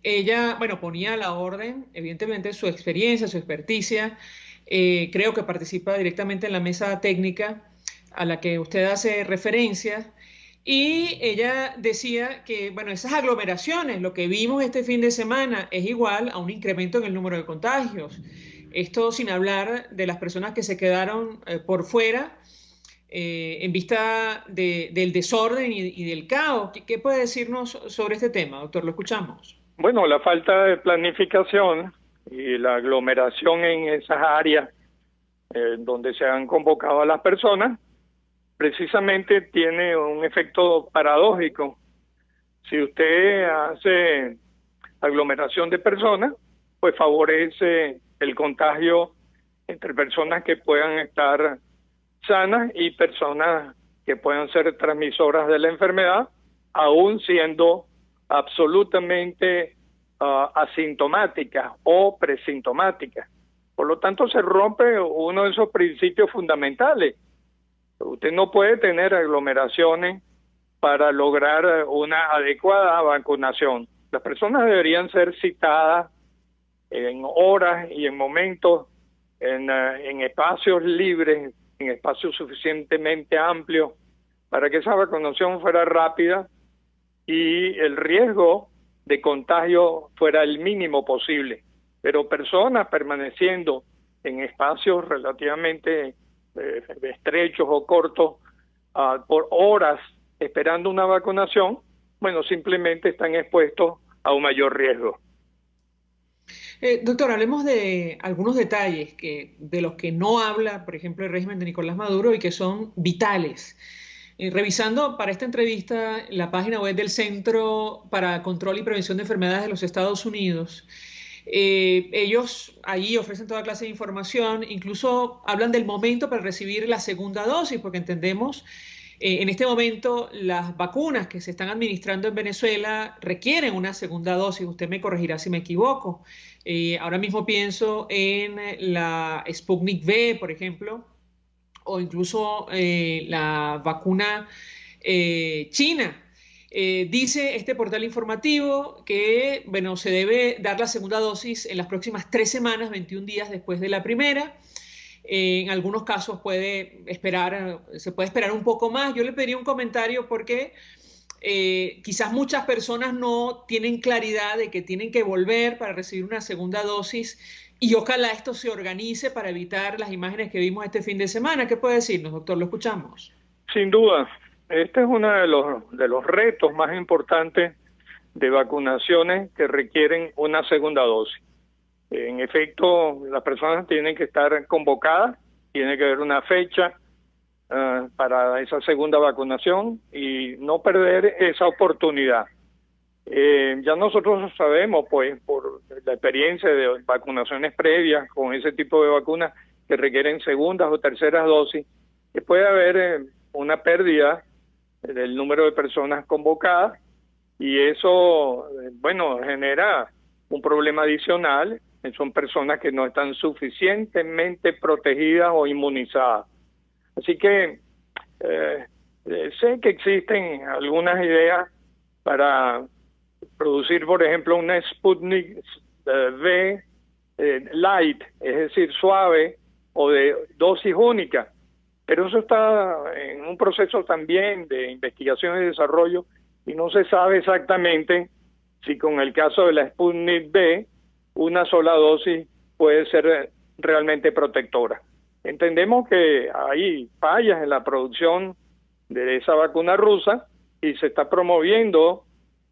Ella, bueno, ponía a la orden, evidentemente, su experiencia, su experticia. Creo que participa directamente en la mesa técnica a la que usted hace referencia. Y ella decía que, bueno, esas aglomeraciones, lo que vimos este fin de semana, es igual a un incremento en el número de contagios. Esto sin hablar de las personas que se quedaron por fuera en vista del desorden y del caos. ¿Qué puede decirnos sobre este tema, doctor? Lo escuchamos. Bueno, la falta de planificación y la aglomeración en esas áreas donde se han convocado a las personas, precisamente tiene un efecto paradójico. Si usted hace aglomeración de personas, pues favorece el contagio entre personas que puedan estar sanas y personas que puedan ser transmisoras de la enfermedad, aún siendo absolutamente asintomáticas o presintomáticas. Por lo tanto, se rompe uno de esos principios fundamentales. Usted no puede tener aglomeraciones para lograr una adecuada vacunación. Las personas deberían ser citadas en horas y en momentos, en espacios libres, en espacios suficientemente amplios, para que esa vacunación fuera rápida y el riesgo de contagio fuera el mínimo posible. Pero personas permaneciendo en espacios relativamente estrechos o cortos por horas esperando una vacunación, bueno, simplemente están expuestos a un mayor riesgo. Doctor, hablemos de algunos detalles de los que no habla, por ejemplo, el régimen de Nicolás Maduro y que son vitales. Revisando para esta entrevista la página web del Centro para Control y Prevención de Enfermedades de los Estados Unidos, ellos allí ofrecen toda clase de información, incluso hablan del momento para recibir la segunda dosis, porque entendemos en este momento las vacunas que se están administrando en Venezuela requieren una segunda dosis. Usted me corregirá si me equivoco. Ahora mismo pienso en la Sputnik V, por ejemplo, o incluso la vacuna china. Dice este portal informativo que, bueno, se debe dar la segunda dosis en las próximas 3 semanas, 21 días después de la primera. En algunos casos se puede esperar un poco más. Yo le pediría un comentario porque quizás muchas personas no tienen claridad de que tienen que volver para recibir una segunda dosis y ojalá esto se organice para evitar las imágenes que vimos este fin de semana. ¿Qué puede decirnos, doctor? Lo escuchamos. Sin duda. Este es uno de los retos más importantes de vacunaciones que requieren una segunda dosis. En efecto, las personas tienen que estar convocadas, tiene que haber una fecha para esa segunda vacunación y no perder esa oportunidad. Ya nosotros sabemos, pues, por la experiencia de vacunaciones previas con ese tipo de vacunas que requieren segundas o terceras dosis, que puede haber una pérdida del número de personas convocadas y eso, bueno, genera un problema adicional. Son personas que no están suficientemente protegidas o inmunizadas. Así que sé que existen algunas ideas para producir, por ejemplo, una Sputnik V light, es decir, suave o de dosis única. Pero eso está en un proceso también de investigación y desarrollo y no se sabe exactamente si con el caso de la Sputnik V una sola dosis puede ser realmente protectora. Entendemos que hay fallas en la producción de esa vacuna rusa y se está promoviendo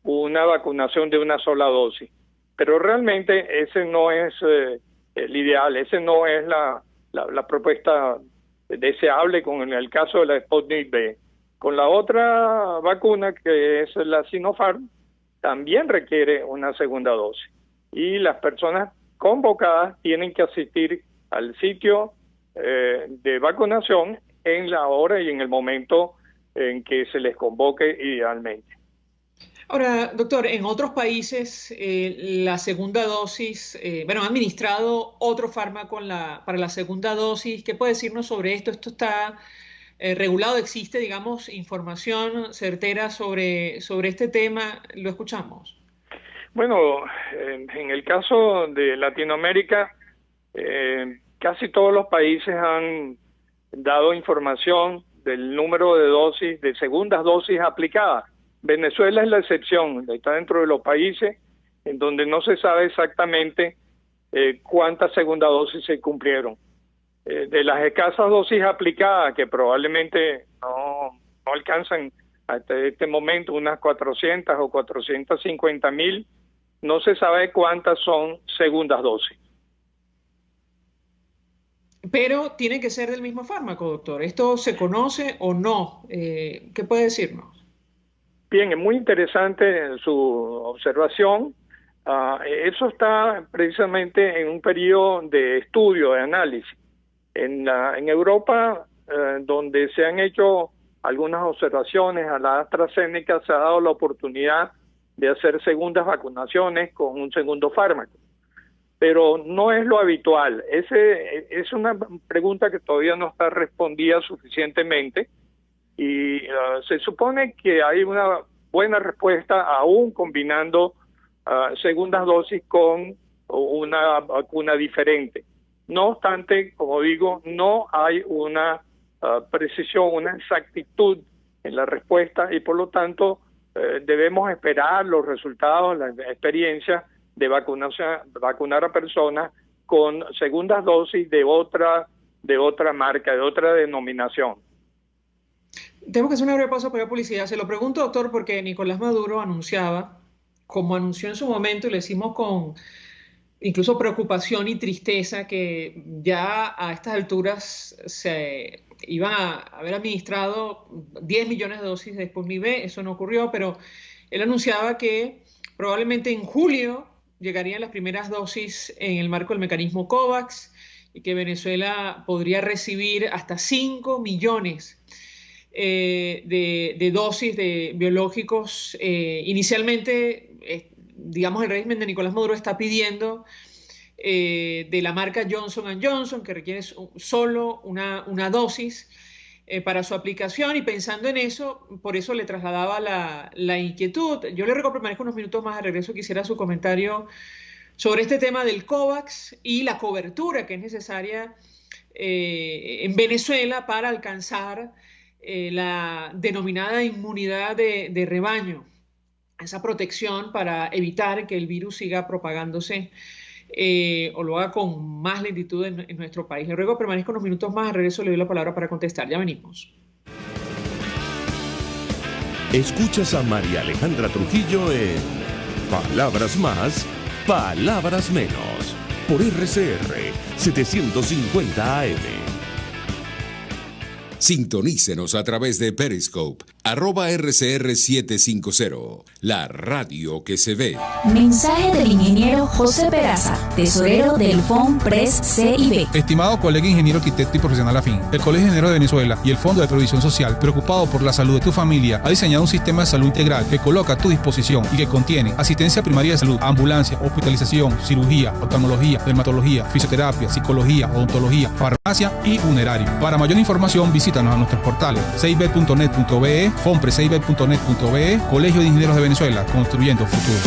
una vacunación de una sola dosis. Pero realmente ese no es el ideal, ese no es la propuesta deseable con el caso de la Sputnik V. Con la otra vacuna, que es la Sinopharm, también requiere una segunda dosis. y las personas convocadas tienen que asistir al sitio de vacunación en la hora y en el momento en que se les convoque idealmente. Ahora, doctor, en otros países la segunda dosis, han administrado otro fármaco para la segunda dosis. ¿Qué puede decirnos sobre esto? ¿Esto está regulado? ¿Existe, digamos, información certera sobre este tema? ¿Lo escuchamos? Bueno, en el caso de Latinoamérica, casi todos los países han dado información del número de dosis, de segundas dosis aplicadas. Venezuela es la excepción, está dentro de los países en donde no se sabe exactamente cuántas segundas dosis se cumplieron. De las escasas dosis aplicadas, que probablemente no alcanzan hasta este momento unas 400 o 450,000, no se sabe cuántas son segundas dosis. Pero tiene que ser del mismo fármaco, doctor. ¿Esto se conoce o no? ¿Qué puede decirnos? Bien, es muy interesante su observación. Eso está precisamente en un periodo de estudio, de análisis. En Europa, donde se han hecho algunas observaciones a la AstraZeneca, se ha dado la oportunidad de hacer segundas vacunaciones con un segundo fármaco. Pero no es lo habitual. Es una pregunta que todavía no está respondida suficientemente y se supone que hay una buena respuesta aún combinando segundas dosis con una vacuna diferente. No obstante, como digo, no hay una precisión, una exactitud en la respuesta y por lo tanto debemos esperar los resultados, la experiencia de vacunar a personas con segundas dosis de otra marca, de otra denominación. Tenemos que hacer una breve pausa para la publicidad. Se lo pregunto, doctor, porque Nicolás Maduro anunciaba, como anunció en su momento, y le decimos con incluso preocupación y tristeza, que ya a estas alturas se iban a haber administrado 10 millones de dosis de Sputnik V. Eso no ocurrió, pero él anunciaba que probablemente en julio llegarían las primeras dosis en el marco del mecanismo COVAX y que Venezuela podría recibir hasta 5 millones de dosis de biológicos. Inicialmente, digamos, el régimen de Nicolás Maduro está pidiendo de la marca Johnson & Johnson, que requiere solo una dosis para su aplicación, y pensando en eso, por eso le trasladaba la inquietud. Yo le ruego que permanezca unos minutos más, de regreso quisiera su comentario sobre este tema del COVAX y la cobertura que es necesaria en Venezuela para alcanzar la denominada inmunidad de rebaño, esa protección para evitar que el virus siga propagándose o lo haga con más lentitud en nuestro país. Le ruego que permanezca unos minutos más, al regreso le doy la palabra para contestar. Ya venimos. Escuchas a María Alejandra Trujillo en Palabras Más, Palabras Menos, por RCR 750 AM. Sintonícenos a través de Periscope, @RCR750, la radio que se ve. Mensaje del ingeniero José Peraza, tesorero del FOMPRES CIB. Estimado colega ingeniero, arquitecto y profesional afín, el Colegio de Ingenieros de Venezuela y el Fondo de Previsión Social, preocupado por la salud de tu familia, ha diseñado un sistema de salud integral que coloca a tu disposición y que contiene asistencia primaria de salud, ambulancia, hospitalización, cirugía, oftalmología, dermatología, fisioterapia, psicología, odontología, farmacia y funerario. Para mayor información, visítanos a nuestros portales cib.net.be, fomprescib.net.be, Colegio de Ingenieros de Venezuela, construyendo futuro.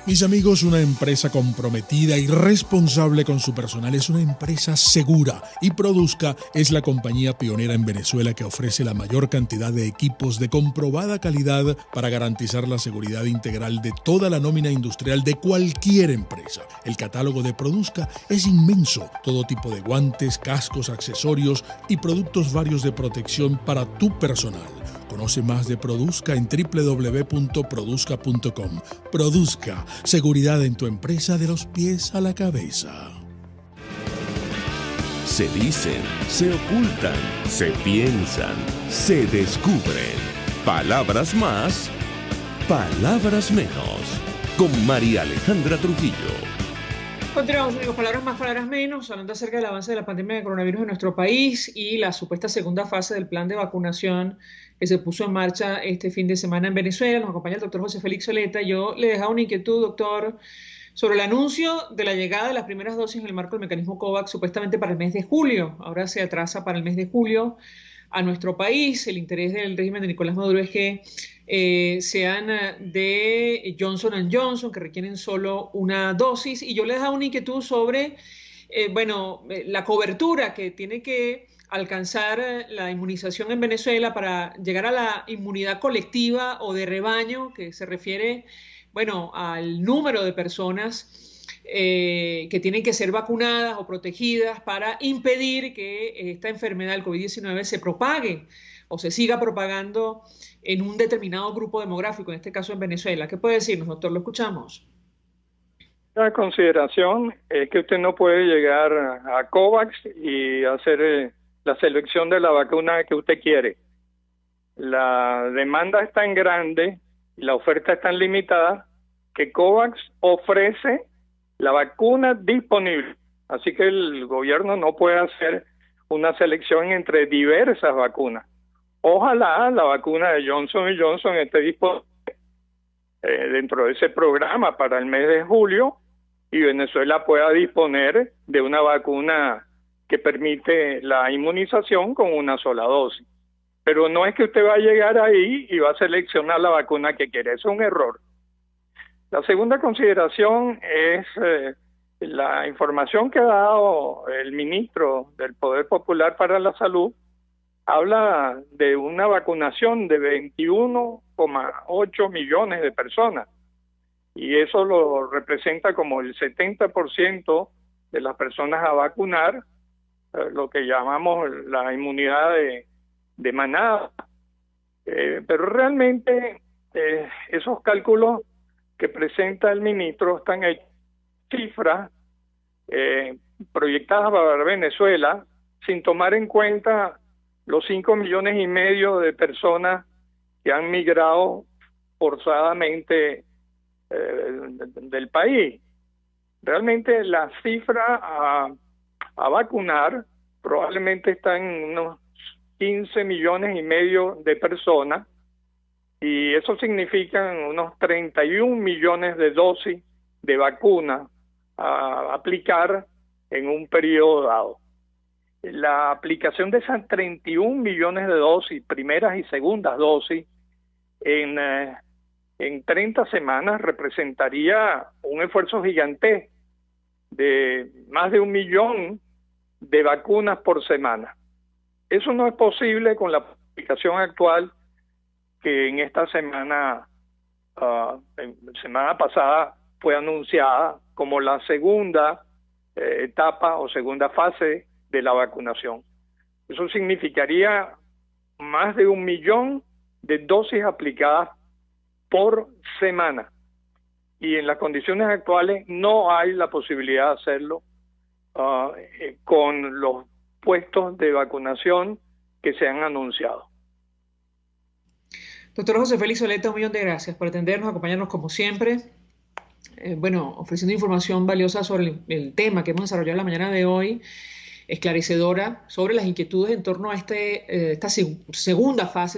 Mis amigos, una empresa comprometida y responsable con su personal es una empresa segura, y Produzca es la compañía pionera en Venezuela que ofrece la mayor cantidad de equipos de comprobada calidad para garantizar la seguridad integral de toda la nómina industrial de cualquier empresa. El catálogo de Produzca es inmenso, todo tipo de guantes, cascos, accesorios y productos varios de protección para tu personal. Conoce más de Produzca en www.produzca.com. Produzca, seguridad en tu empresa de los pies a la cabeza. Se dicen, se ocultan, se piensan, se descubren. Palabras más, palabras menos. con María Alejandra Trujillo. Continuamos, amigos, palabras más, palabras menos, hablando acerca del avance de la pandemia de coronavirus en nuestro país y la supuesta segunda fase del plan de vacunación que se puso en marcha este fin de semana en Venezuela. Nos acompaña el doctor José Félix Zuleta. Yo le dejaba una inquietud, doctor, sobre el anuncio de la llegada de las primeras dosis en el marco del mecanismo COVAX, supuestamente para el mes de julio. Ahora se atrasa para el mes de julio a nuestro país. El interés del régimen de Nicolás Maduro es que sean de Johnson & Johnson, que requieren solo una dosis. Y yo les daba una inquietud sobre, la cobertura que tiene que alcanzar la inmunización en Venezuela para llegar a la inmunidad colectiva o de rebaño, que se refiere, al número de personas que tienen que ser vacunadas o protegidas para impedir que esta enfermedad, el COVID-19, se propague o se siga propagando en un determinado grupo demográfico, en este caso en Venezuela. ¿Qué puede decirnos, doctor? Lo escuchamos. La consideración es que usted no puede llegar a COVAX y hacer la selección de la vacuna que usted quiere. La demanda es tan grande y la oferta es tan limitada que COVAX ofrece la vacuna disponible. Así que el gobierno no puede hacer una selección entre diversas vacunas. Ojalá la vacuna de Johnson & Johnson esté disponible dentro de ese programa para el mes de julio y Venezuela pueda disponer de una vacuna que permite la inmunización con una sola dosis. Pero no es que usted va a llegar ahí y va a seleccionar la vacuna que quiere. Eso es un error. La segunda consideración es la información que ha dado el ministro del Poder Popular para la Salud. Habla de una vacunación de 21,8 millones de personas y eso lo representa como el 70% de las personas a vacunar, lo que llamamos la inmunidad de manada. Pero realmente esos cálculos que presenta el ministro están hechos cifras proyectadas para Venezuela sin tomar en cuenta los 5,5 millones de personas que han migrado forzadamente del país. Realmente la cifra a vacunar probablemente está en unos 15,5 millones de personas y eso significa unos 31 millones de dosis de vacuna a aplicar en un periodo dado. La aplicación de esas 31 millones de dosis, primeras y segundas dosis, en 30 semanas representaría un esfuerzo gigante de más de 1 millón de vacunas por semana. Eso no es posible con la aplicación actual que en esta semana pasada fue anunciada como la segunda etapa o segunda fase de la vacunación. Eso significaría más de 1 millón de dosis aplicadas por semana. Y en las condiciones actuales no hay la posibilidad de hacerlo con los puestos de vacunación que se han anunciado. Doctor José Félix Zuleta, un millón de gracias por atendernos, acompañarnos como siempre. Ofreciendo información valiosa sobre el tema que hemos desarrollado la mañana de hoy, esclarecedora sobre las inquietudes en torno a esta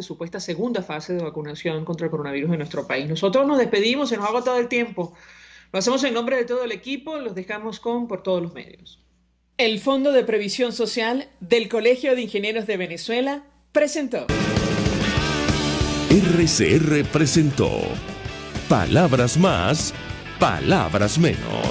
supuesta segunda fase de vacunación contra el coronavirus en nuestro país. Nosotros nos despedimos, se nos ha agotado el tiempo. Lo hacemos en nombre de todo el equipo, los dejamos por todos los medios. El Fondo de Previsión Social del Colegio de Ingenieros de Venezuela presentó. RCR presentó Palabras Más, Palabras Menos.